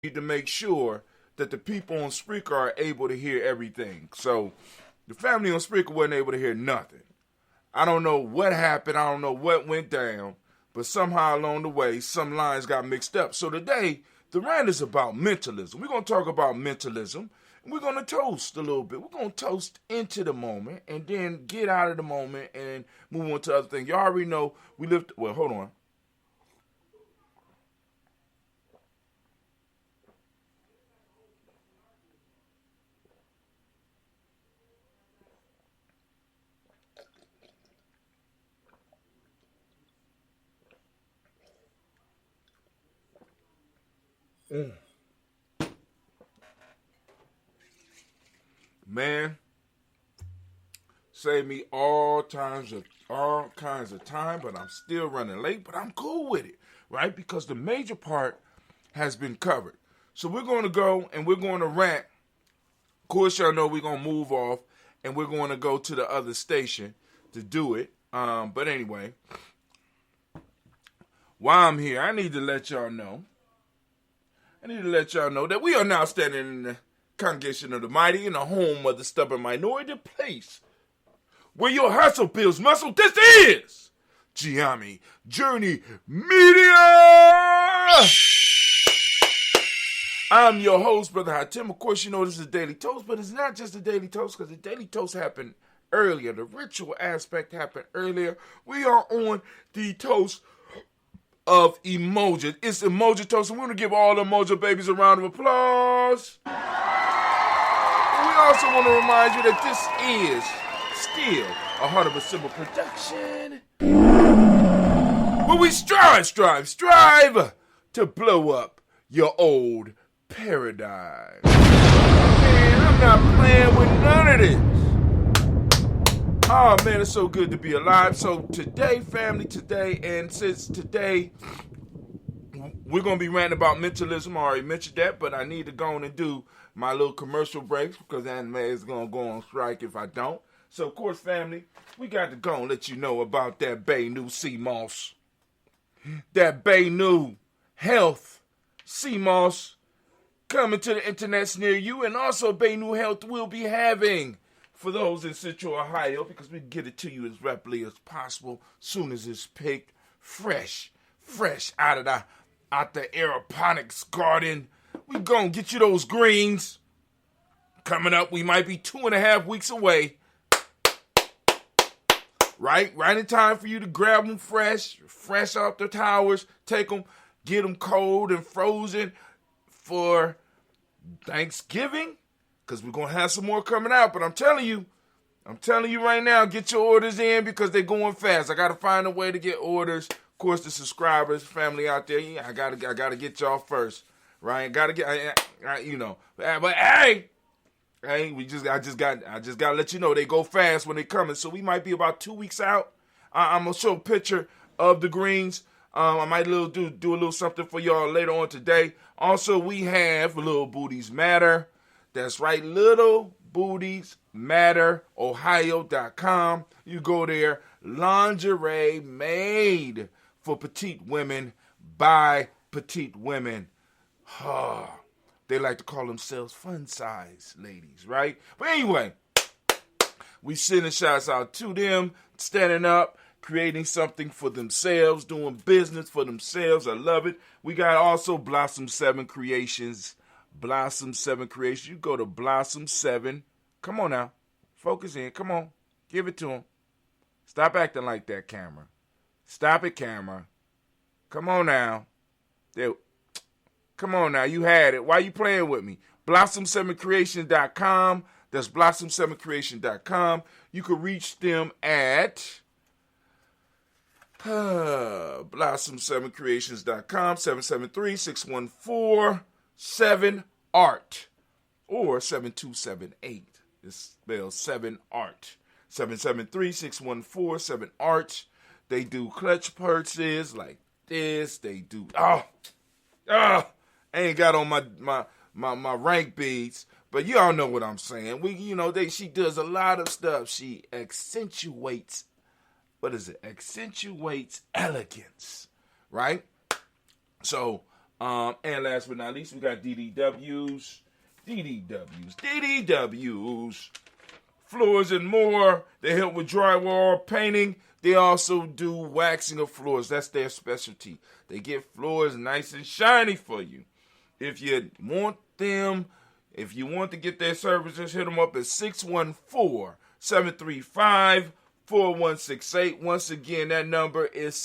need to make sure that the people on Spreaker are able to hear everything. So the family on Spreaker wasn't able to hear nothing. I don't know what happened. I don't know what went down. But somehow along the way, some lines got mixed up. So today, the rant is about mentalism. We're going to talk about mentalism. And we're going to toast a little bit. We're going to toast into the moment and then get out of the moment and move on to other things. Y'all already know we lived. Well, hold on. Man, save me all kinds of time, but I'm still running late, but I'm cool with it, right? Because the major part has been covered. So we're going to go and we're going to rant. Of course, y'all know we're going to move off and we're going to go to the other station to do it. But anyway, while I'm here, I need to let y'all know that we are now standing in the congregation of the mighty in the home of the stubborn minority, the place where your hustle builds muscle. This is Gye-Nyame Journey Media. I'm your host, Brother Hatim. Of course, you know this is a Daily Toast, but it's not just a Daily Toast because the Daily Toast happened earlier. The ritual aspect happened earlier. We are on the toast of Umoja. It's Umoja Toast, and we're going to give all the Umoja babies a round of applause. And we also want to remind you that this is still a Heart of a Symbol production, where we strive to blow up your old paradigm. Man, I'm not playing with none of this. Oh man, it's so good to be alive. So today, family, and since today we're going to be ranting about mentalism, I already mentioned that, but I need to go on and do my little commercial breaks because anime is going to go on strike if I don't. So, of course, family, we got to go and let you know about that Bay New Sea Moss. That Bay New Health Sea Moss coming to the internets near you, and also Bay New Health will be having for those in Central Ohio, because we can get it to you as rapidly as possible, soon as it's picked, fresh out of the aeroponics garden. We gonna get you those greens. Coming up, we might be 2.5 weeks away. Right in time for you to grab them fresh off the towers, take them, get them cold and frozen for Thanksgiving. Because we're going to have some more coming out. But I'm telling you right now, get your orders in because they're going fast. I got to find a way to get orders. Of course, the subscribers, family out there, yeah, I gotta get y'all first, right? Got to get, you know. But hey, I just got to let you know they go fast when they coming. So we might be about 2 weeks out. I'm going to show a picture of the greens. I might do a little something for y'all later on today. Also, we have Little Booties Matter. That's right, Little Booties Matter, Ohio.com. You go there, lingerie made for petite women by petite women. They like to call themselves fun size ladies, right? But anyway, we sending shouts out to them, standing up, creating something for themselves, doing business for themselves. I love it. We got also Blossom 7 Creations. Blossom 7 Creations. You go to Blossom 7. Come on now. Focus in. Come on. Give it to them. Stop acting like that, camera. Stop it, camera. Come on now. There. Come on now. You had it. Why you playing with me? Blossom7creation.com. That's Blossom7creation.com. You can reach them at Blossom7creations.com, 773-614-7ART or 7278. It's spelled 7ART. 773-614-7ART. They do clutch purses like this. They do I ain't got on my rank beads, but y'all know what I'm saying. She does a lot of stuff. She accentuates accentuates elegance, right? So And last but not least, we got DDWs. Floors and more. They help with drywall, painting. They also do waxing of floors. That's their specialty. They get floors nice and shiny for you. If you want to get their services, hit them up at 614-735-4168. Once again, that number is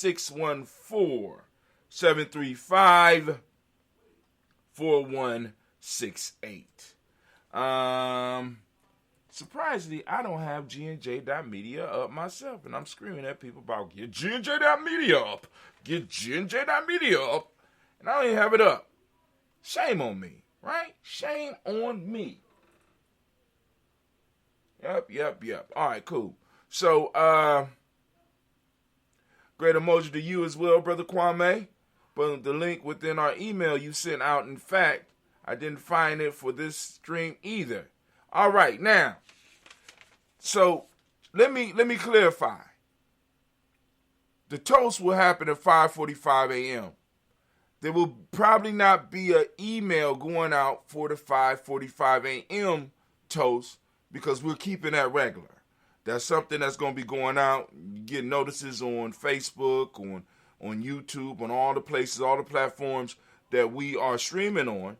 614-735-4168. Surprisingly, I don't have Gye-Nyame up myself, and I'm screaming at people about get Gye-Nyame up. Get Gye-Nyame up. And I don't even have it up. Shame on me, right? Shame on me. Yep. All right, cool. So, great emoji to you as well, Brother Kwame. But the link within our email you sent out, in fact, I didn't find it for this stream either. All right, now, so let me clarify. The toast will happen at 5:45 a.m. There will probably not be an email going out for the 5:45 a.m. toast because we're keeping that regular. That's something that's going to be going out. You get notices on Facebook, on YouTube, on all the places, all the platforms that we are streaming on,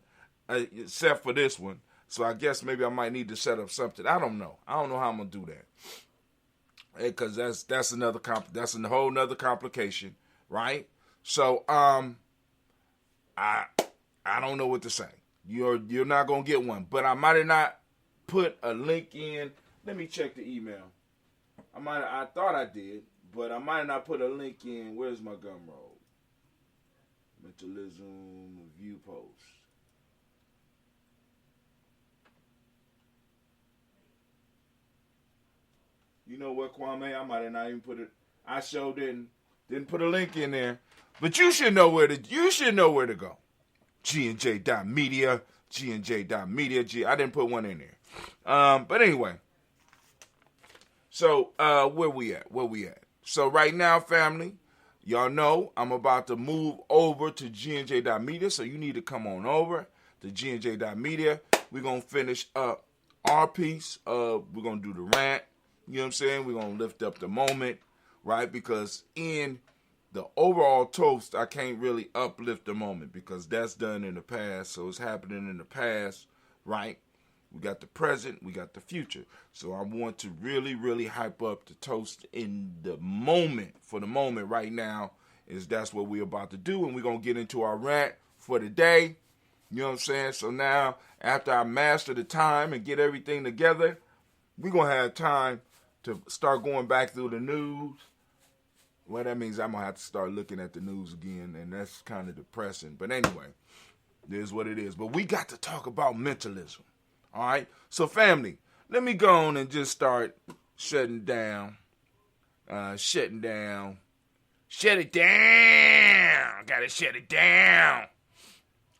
except for this one. So I guess maybe I might need to set up something. I don't know how I'm gonna do that, because that's another that's a whole nother complication, right? So I don't know what to say. You're not gonna get one, but I might have not put a link in. Let me check the email. I thought I did, but I might not put a link in. Where's my gum roll? Mentalism view post. You know what, Kwame? I might have not even put it. I sure didn't put a link in there. But you should know where to go. Gye-Nyame.media. Gye-Nyame.media. I didn't put one in there. But anyway. So where we at? So right now, family, y'all know I'm about to move over to Gye-Nyame.media. So you need to come on over to Gye-Nyame.media. We're gonna finish up our piece. We're gonna do the rant. You know what I'm saying? We're going to lift up the moment, right? Because in the overall toast, I can't really uplift the moment because that's done in the past. So it's happening in the past, right? We got the present, we got the future. So I want to really, really hype up the toast in the moment. For the moment right now, that's what we're about to do. And we're going to get into our rant for the day. You know what I'm saying? So now, after I master the time and get everything together, we're going to have time to start going back through the news. Well, that means I'm going to have to start looking at the news again, and that's kind of depressing. But anyway, it is what it is. But we got to talk about mentalism, all right? So, family, let me go on and just start shutting down. Shut it down. Got to shut it down.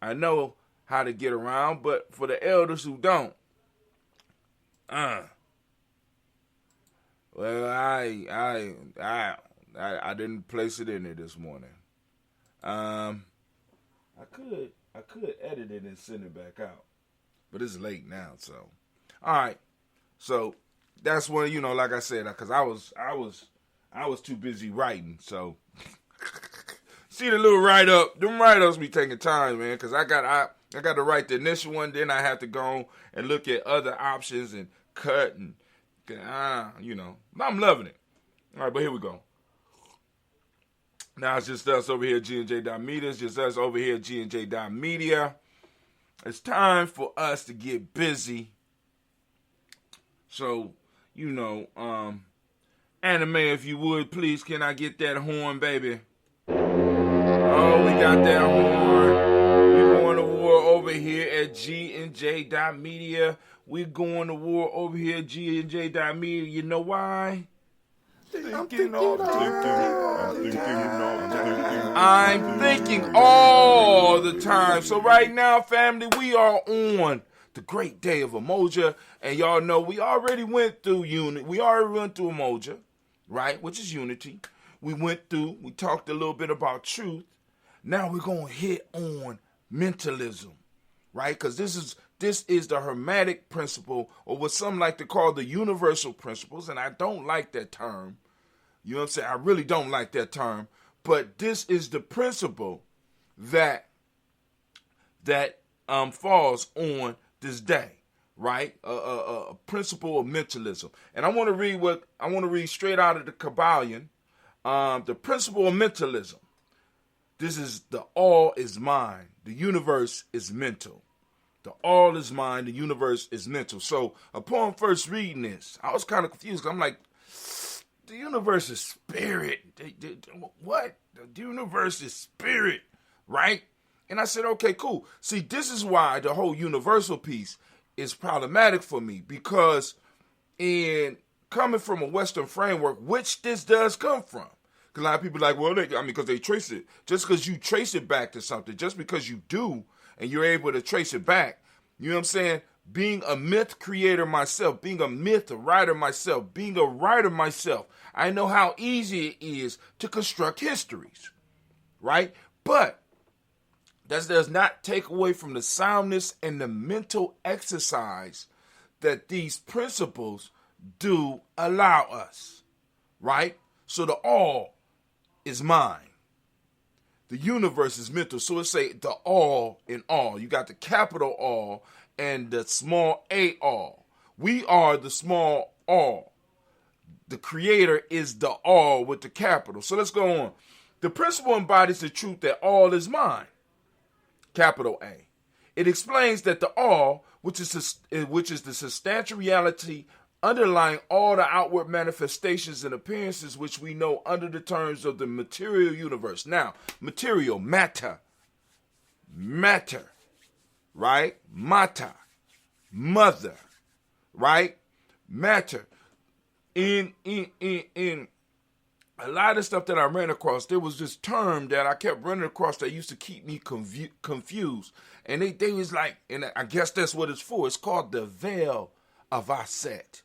I know how to get around, but for the elders who don't, well, I didn't place it in there this morning. I could edit it and send it back out, but it's late now. So, all right. So that's when, like I said, because I was too busy writing. So see the little write up. Them write ups be taking time, man. Because I got to write the initial one, then I have to go and look at other options and cut and. I'm loving it. All right, but here we go. Now it's just us over here at Gye-Nyame.media. It's just us over here at Gye-Nyame.media. It's time for us to get busy. So, anime, if you would, please, can I get that horn, baby? Oh, we got that horn. We're going to war over here at Gye-Nyame.media. We're going to war over here at Gye-Nyame.media. You know why? I'm thinking all the time. So right now, family, we are on the great day of Umoja. And y'all know we already went through unity. We already went through Umoja, right? Which is unity. We talked a little bit about truth. Now we're going to hit on mentalism, right? Because this is the hermetic principle, or what some like to call the universal principles, and I don't like that term. You know what I'm saying? I really don't like that term, but this is the principle that falls on this day, right? A principle of mentalism, and I want to read straight out of the Kabbalion, the principle of mentalism. This is the all is mind, the universe is mental. The all is mind, the universe is mental. So upon first reading this, I was kind of confused. I'm like, the universe is spirit. What? The universe is spirit, right? And I said, okay, cool. See, this is why the whole universal piece is problematic for me, because in coming from a Western framework, which this does come from, because a lot of people are like, well, because they trace it. Just because you trace it back to something, just because you do, and you're able to trace it back, you know what I'm saying? Being a myth creator myself, being a myth writer myself, being a writer myself, I know how easy it is to construct histories, right? But that does not take away from the soundness and the mental exercise that these principles do allow us, right? So the all is mind. The universe is mental. So it's say the all in all. You got the capital all and the small a all. We are the small all. The creator is the all with the capital. So let's go on. The principle embodies the truth that all is mind. Capital A. It explains that the all, which is the substantial reality underlying all the outward manifestations and appearances which we know under the terms of the material universe. Now, material, matter, right? Mata, mother, right? Matter. In a lot of stuff that I ran across, there was this term that I kept running across that used to keep me confused. And they was like, and I guess that's what it's for. It's called the veil of Aset.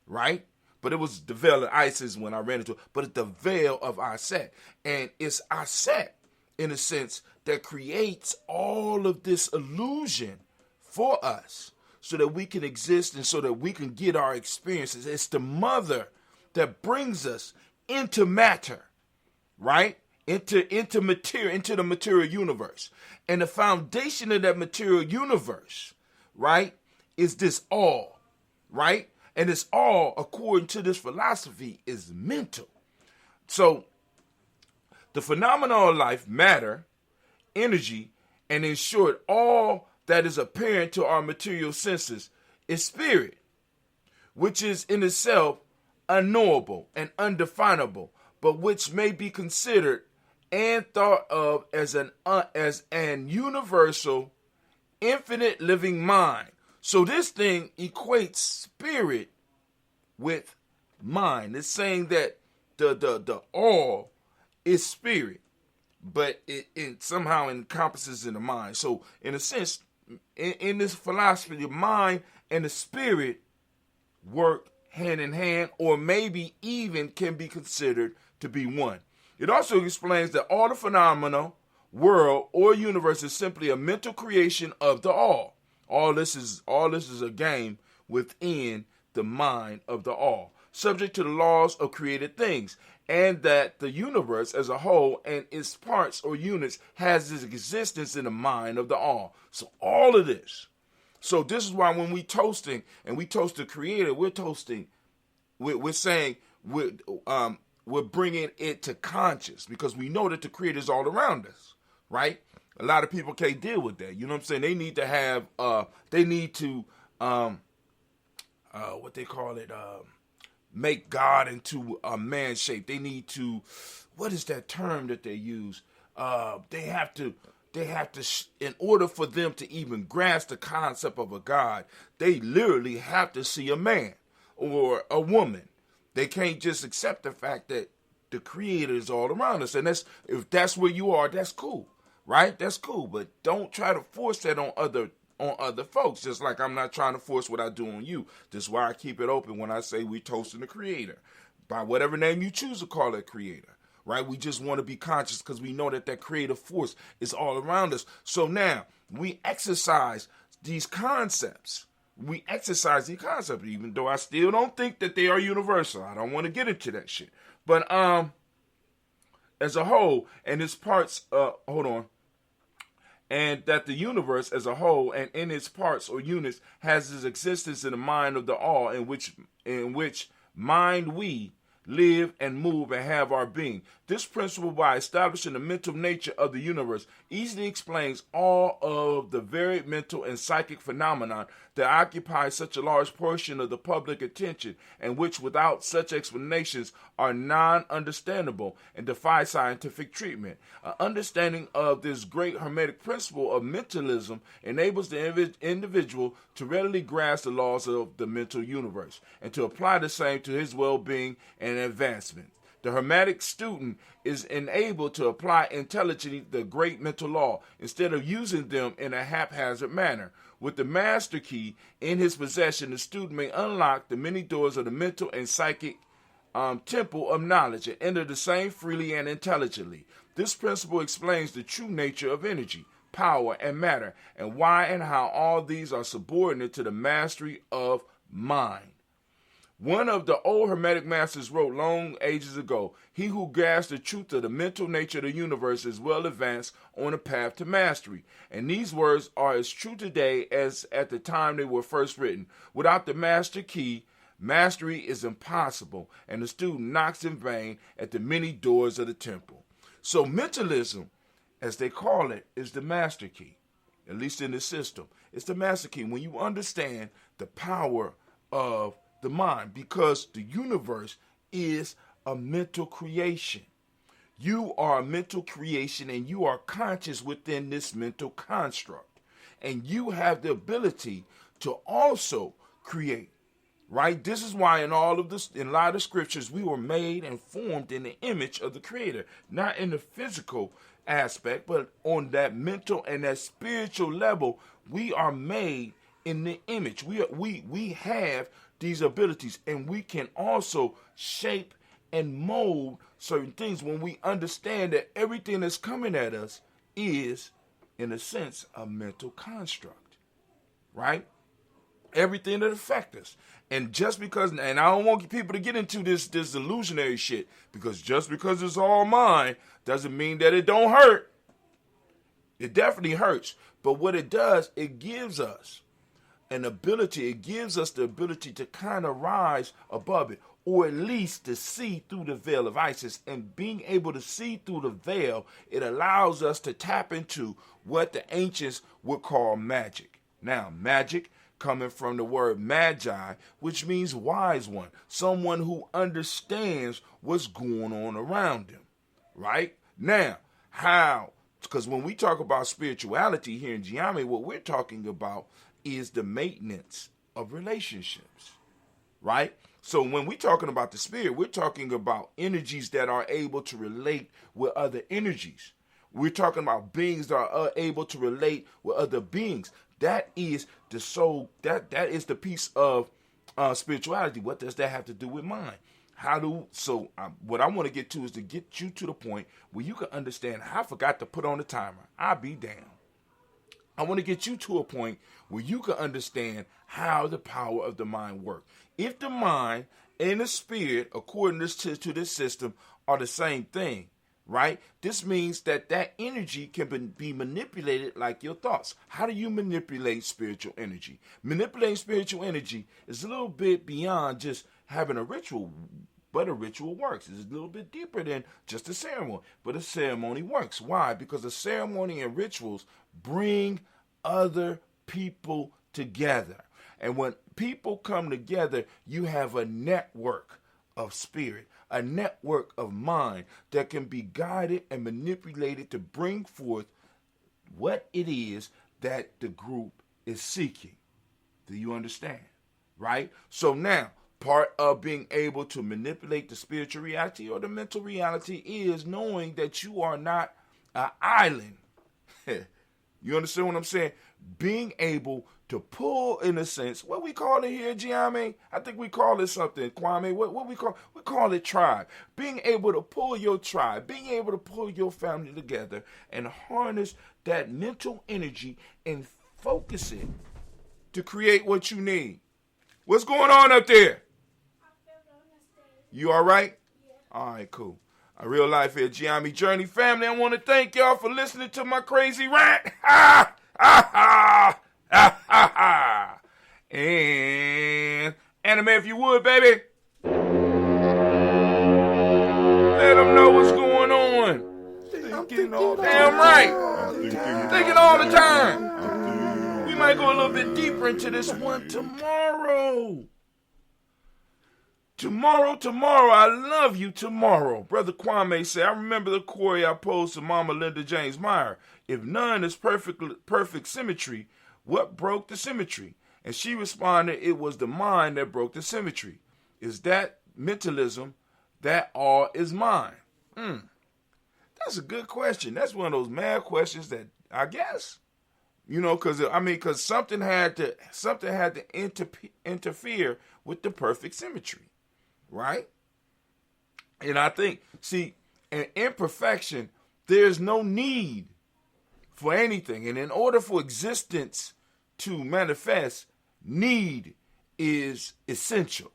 Right? But it was the veil of Isis when I ran into it. But it's the veil of Aset. And it's Aset, in a sense, that creates all of this illusion for us so that we can exist and so that we can get our experiences. It's the mother that brings us into matter, right? Into material, into the material universe. And the foundation of that material universe, right, is this all, right? And it's all, according to this philosophy, is mental. So the phenomena of life, matter, energy, and in short, all that is apparent to our material senses is spirit, which is in itself unknowable and undefinable, but which may be considered and thought of as an universal, infinite living mind. So this thing equates spirit with mind. It's saying that the all is spirit, but it somehow encompasses in the mind. So in a sense, in this philosophy, the mind and the spirit work hand in hand, or maybe even can be considered to be one. It also explains that all the phenomena, world, or universe is simply a mental creation of the all. All this is a game within the mind of the all, subject to the laws of created things, and that the universe as a whole and its parts or units has its existence in the mind of the all. So all of this. So this is why when we toasting and we toast the creator, we're saying we're bringing it to conscious, because we know that the creator is all around us, right? A lot of people can't deal with that. You know what I'm saying? They need to have, what they call it, make God into a man shape. They need to, what is that term that they use? They have to, in order for them to even grasp the concept of a God, they literally have to see a man or a woman. They can't just accept the fact that the creator is all around us. And if that's where you are, that's cool. Right? That's cool, but don't try to force that on other folks, just like I'm not trying to force what I do on you. This is why I keep it open when I say we toasting the creator, by whatever name you choose to call that creator. right? We just want to be conscious because we know that creative force is all around us. So now we exercise these concepts. Even though I still don't think that they are universal. I don't want to get into that shit. But as a whole, and its parts, and that the universe as a whole and in its parts or units has its existence in the mind of the all, in which mind we live and move and have our being. This principle, by establishing the mental nature of the universe, easily explains all of the varied mental and psychic phenomena that occupy such a large portion of the public attention, and which without such explanations are non-understandable and defy scientific treatment. An understanding of this great hermetic principle of mentalism enables the individual to readily grasp the laws of the mental universe and to apply the same to his well-being and advancement. The hermetic student is enabled to apply intelligently the great mental law instead of using them in a haphazard manner. With the master key in his possession, the student may unlock the many doors of the mental and psychic temple of knowledge and enter the same freely and intelligently. This principle explains the true nature of energy, power, and matter, and why and how all these are subordinate to the mastery of mind. One of the old Hermetic masters wrote long ages ago, "He who grasps the truth of the mental nature of the universe is well advanced on a path to mastery." And these words are as true today as at the time they were first written. Without the master key, mastery is impossible, and the student knocks in vain at the many doors of the temple. So mentalism, as they call it, is the master key, at least in this system. It's the master key when you understand the power of the mind, because the universe is a mental creation. You are a mental creation, and you are conscious within this mental construct, and you have the ability to also create, right? This is why in a lot of scriptures, we were made and formed in the image of the Creator, not in the physical aspect, but on that mental and that spiritual level. We are made in the image. We have these abilities, and we can also shape and mold certain things when we understand that everything that's coming at us is, in a sense, a mental construct, right? Everything that affects us. And just because, and I don't want people to get into this illusionary shit, because just because it's all mine doesn't mean that it don't hurt. It definitely hurts. But what it does, it gives us the ability to kind of rise above it, or at least to see through the veil of Isis. And being able to see through the veil, it allows us to tap into what the ancients would call magic. Now, magic coming from the word magi, which means wise one, someone who understands what's going on around them, right? Now, how? Because when we talk about spirituality here in Gye-Nyame, what we're talking about is the maintenance of relationships, right? So when we're talking about the spirit, we're talking about energies that are able to relate with other energies. We're talking about beings that are able to relate with other beings. That is the soul. That is the piece of spirituality. What does that have to do with mind? What I want to get to is to get you to the point where you can understand. I forgot to put on the timer. I'll be damned. I want to get you to a point where you can understand how the power of the mind works. If the mind and the spirit, according to this system, are the same thing, right? This means that energy can be manipulated like your thoughts. How do you manipulate spiritual energy? Manipulating spiritual energy is a little bit beyond just having a ritual, but a ritual works. It's a little bit deeper than just a ceremony, but a ceremony works. Why? Because a ceremony and rituals bring other people together. And when people come together, you have a network of spirit, a network of mind that can be guided and manipulated to bring forth what it is that the group is seeking. Do you understand? Right? So now, part of being able to manipulate the spiritual reality or the mental reality is knowing that you are not an island. You understand what I'm saying? Being able to pull, in a sense, what we call it here, Gye-Nyame? I think we call it something, Kwame. What we call call it tribe. Being able to pull your tribe, being able to pull your family together and harness that mental energy and focus it to create what you need. What's going on up there? You all right? All right, cool. A real life here, Gye-Nyame Journey family. I want to thank y'all for listening to my crazy rant. Ha! Ha ha! Ha ha ha! And anime, if you would, baby. Let them know what's going on. Thinking all damn right. Thinking all the time. We might go a little bit deeper into this one tomorrow. Tomorrow, I love you tomorrow. Brother Kwame said, I remember the query I posed to Mama Linda James Meyer. If none is perfect symmetry, what broke the symmetry? And she responded, it was the mind that broke the symmetry. Is that mentalism? That all is mine? That's a good question. That's one of those mad questions that I guess, because something had to interfere with the perfect symmetry. Right? And I think, in imperfection, there's no need for anything. And in order for existence to manifest, need is essential.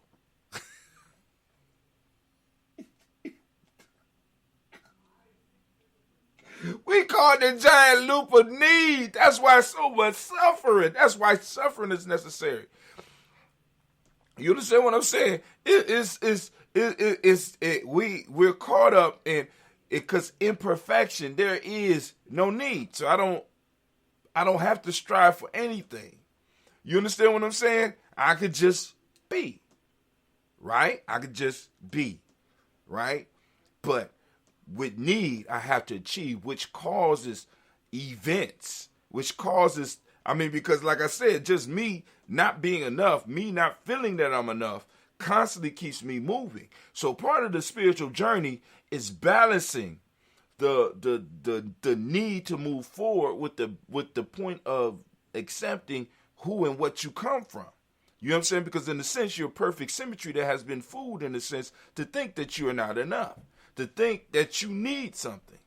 We call it the giant loop of need. That's why so much suffering. That's why suffering is necessary. You understand what I'm saying? We're caught up in it because imperfection, there is no need. So I don't have to strive for anything. You understand what I'm saying? I could just be. Right? I could just be. Right? But with need, I have to achieve, which causes events, which causes, because like I said, just me not being enough, me not feeling that I'm enough, constantly keeps me moving. So part of the spiritual journey is balancing the need to move forward with the point of accepting who and what you come from. You know what I'm saying? Because in a sense, you're perfect symmetry that has been fooled in a sense to think that you are not enough, to think that you need something,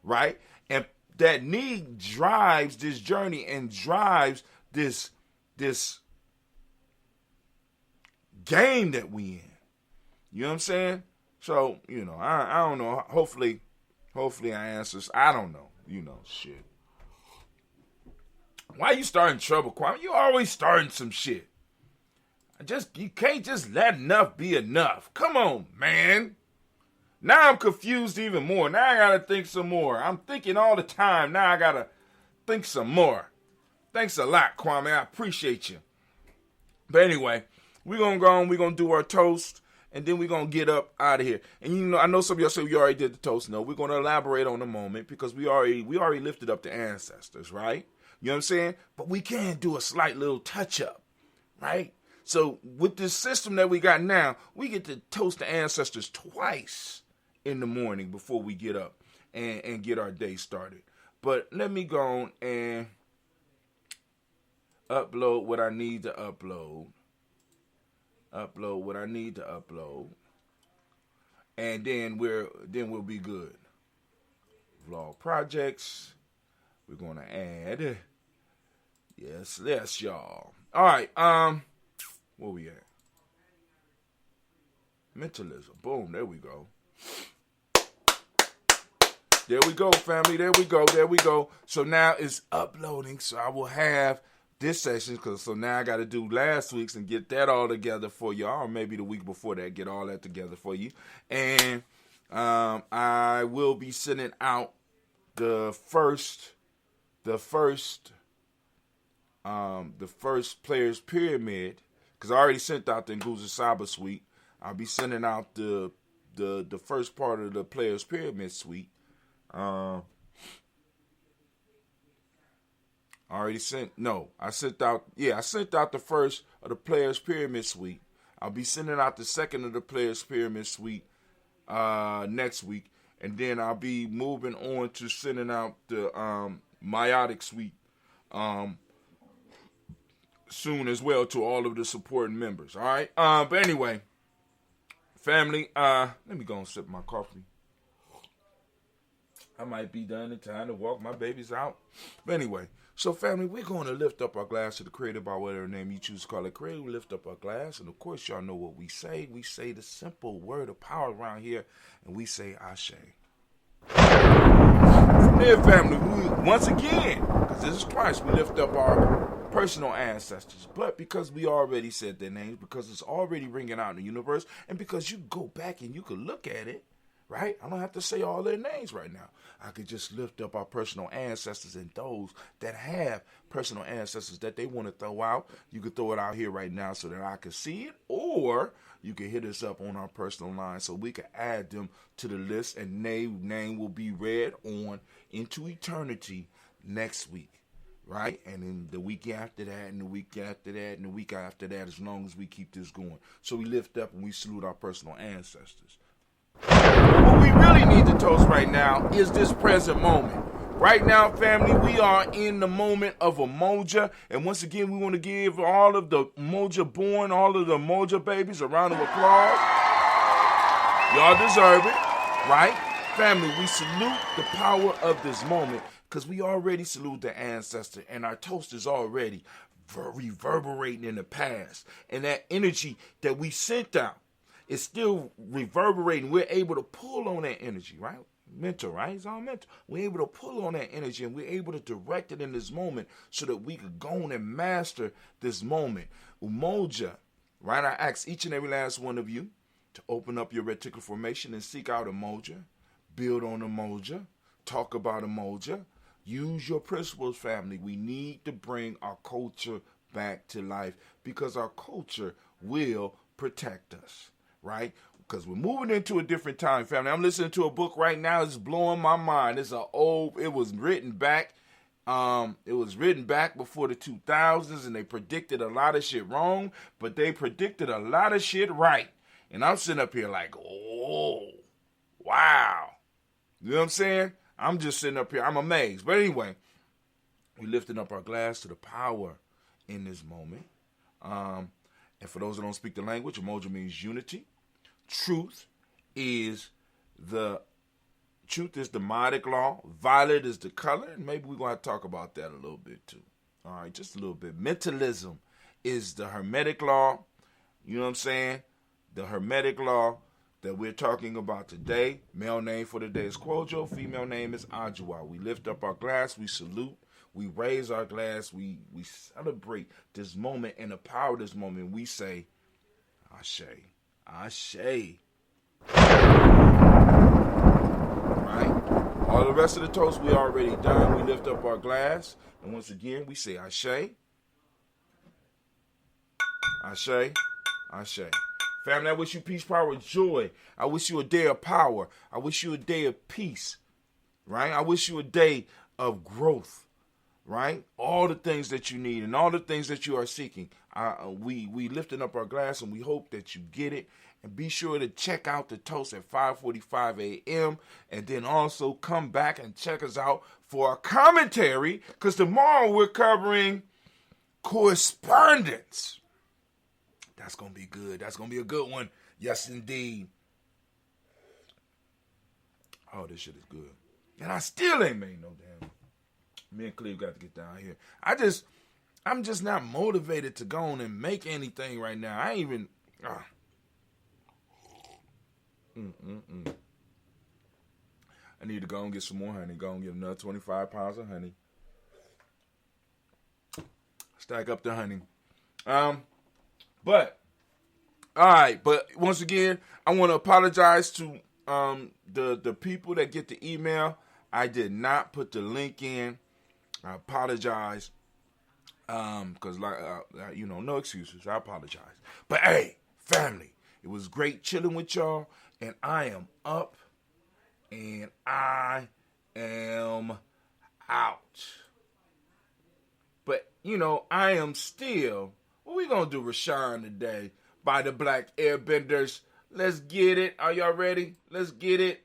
right? And that need drives this journey and drives this game that we in. You know what I'm saying? So, I don't know. Hopefully I answers. I don't know. Shit. Why you starting trouble, Kwame? You always starting some shit. You can't just let enough be enough. Come on, man. Now I'm confused even more. Now I gotta think some more. I'm thinking all the time. Now I gotta think some more. Thanks a lot, Kwame. I appreciate you. But anyway, we're gonna go on. We're gonna do our toast, and then we're gonna get up out of here. And I know some of y'all say we already did the toast. No, we're gonna elaborate on the moment because we already lifted up the ancestors, right? You know what I'm saying? But we can do a slight little touch up, right? So with this system that we got now, we get to toast the ancestors twice in the morning before we get up and get our day started. But let me go on and upload what I need to upload. Upload what I need to upload. And then we'll be good. Vlog projects. We're gonna add. Yes, y'all. All right, where we at? Mentalism. Boom, there we go. There we go, family. There we go. So now it's uploading. So I will have this session. So now I got to do last week's and get that all together for y'all. Or maybe the week before that, get all that together for you. And I will be sending out the first Players Pyramid. Because I already sent out the Nguza Saba suite. I'll be sending out the first part of the Players Pyramid suite. I sent out the first of the Players Pyramid suite. I'll be sending out the second of the Players Pyramid suite next week, and then I'll be moving on to sending out the Meiotic suite soon as well to all of the supporting members. All right. But anyway, Family, let me go and sip my coffee. I might be done in time to walk my babies out. But anyway, so family, we're going to lift up our glass to the Creator by whatever name you choose to call it Creator. We lift up our glass, and of course, y'all know what we say. We say the simple word of power around here, and we say Ashe. From there, family, once again, because this is Christ, we lift up our personal ancestors. But because we already said their names, because it's already ringing out in the universe, and because you go back and you can look at it, right? I don't have to say all their names right now. I could just lift up our personal ancestors and those that have personal ancestors that they want to throw out. You could throw it out here right now so that I can see it, or you can hit us up on our personal line so we can add them to the list, and name will be read on into eternity next week, right? And then the week after that, and the week after that, and the week after that, as long as we keep this going. So we lift up and we salute our personal ancestors. What we really need to toast right now is this present moment. Right now, family, we are in the moment of Umoja. And once again, we want to give all of the Umoja born, all of the Umoja babies a round of applause. Y'all deserve it, right? Family, we salute the power of this moment because we already salute the ancestor, and our toast is already reverberating in the past. And that energy that we sent out, it's still reverberating. We're able to pull on that energy, right? Mental, right? It's all mental. We're able to pull on that energy, and we're able to direct it in this moment so that we could go on and master this moment. Umoja, right? I ask each and every last one of you to open up your reticular formation and seek out Umoja, build on Umoja, talk about Umoja, use your principles, family. We need to bring our culture back to life because our culture will protect us. Right? Because we're moving into a different time, family. I'm listening to a book right now. It's blowing my mind. It was written back before the 2000s, and they predicted a lot of shit wrong, but they predicted a lot of shit right. And I'm sitting up here like, oh, wow. You know what I'm saying? I'm just sitting up here. I'm amazed. But anyway, we're lifting up our glass to the power in this moment. And for those that don't speak the language, Umoja means unity. Truth is the Modic law. Violet is the color. And maybe we're going to talk about that a little bit too. All right, just a little bit. Mentalism is the hermetic law. You know what I'm saying? The hermetic law that we're talking about today. Male name for the day is Kwojo. Female name is Ajua. We lift up our glass. We salute. We raise our glass. We celebrate this moment and the power of this moment. We say, Ashe. Ashe. Right? All the rest of the toast we already done. We lift up our glass. And once again, we say Ashe. Ashe. Ashe. Family, I wish you peace, power, joy. I wish you a day of power. I wish you a day of peace. Right? I wish you a day of growth. Right? All the things that you need and all the things that you are seeking. We lifting up our glass, and we hope that you get it. And be sure to check out the toast at 5:45 a.m. And then also come back and check us out for a commentary, because tomorrow we're covering correspondence. That's going to be good. That's going to be a good one. Yes, indeed. Oh, this shit is good. And I still ain't made no damn. Me and Cleve got to get down here. I'm just not motivated to go on and make anything right now. I ain't even. I need to go and get some more honey. Go and get another 25 pounds of honey. Stack up the honey. But once again, I want to apologize to the people that get the email. I did not put the link in. I apologize. Because no excuses. I apologize. But hey, family, it was great chilling with y'all, and I am up, and I am out. But I am still. What we gonna do, Rashawn, today? By the Black Airbenders. Let's get it. Are y'all ready? Let's get it.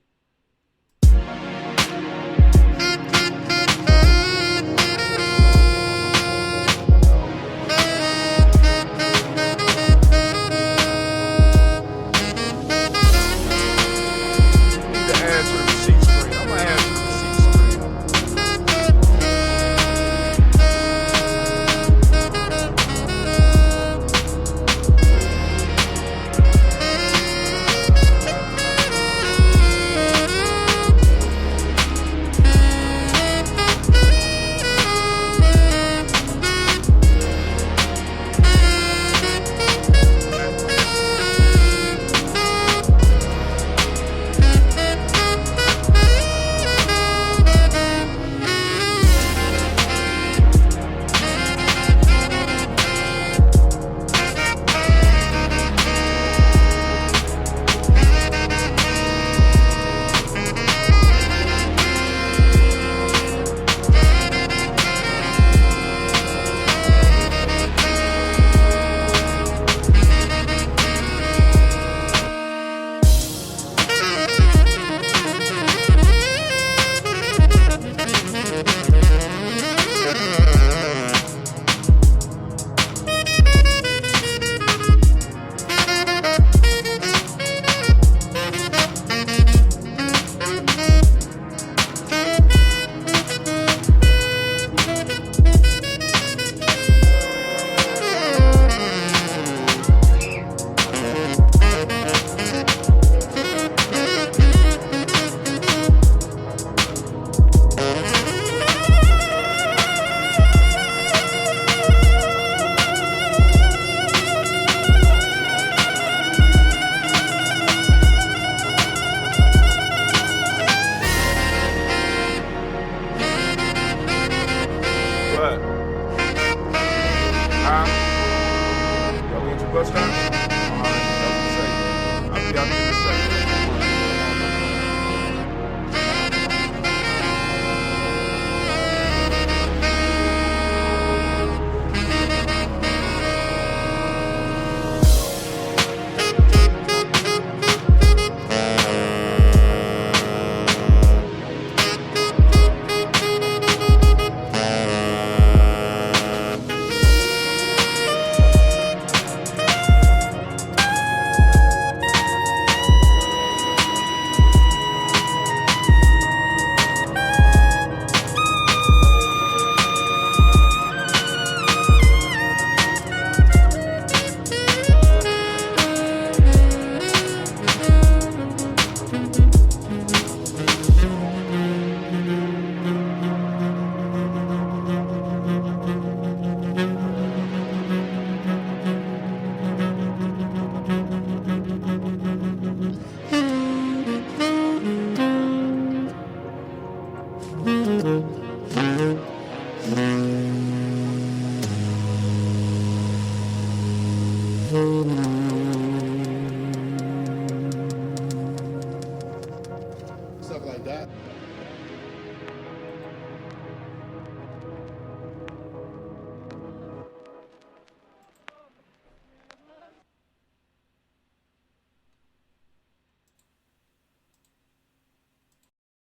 bus stop? All right, that was safe. I'll be out here in a second. Stuff like that.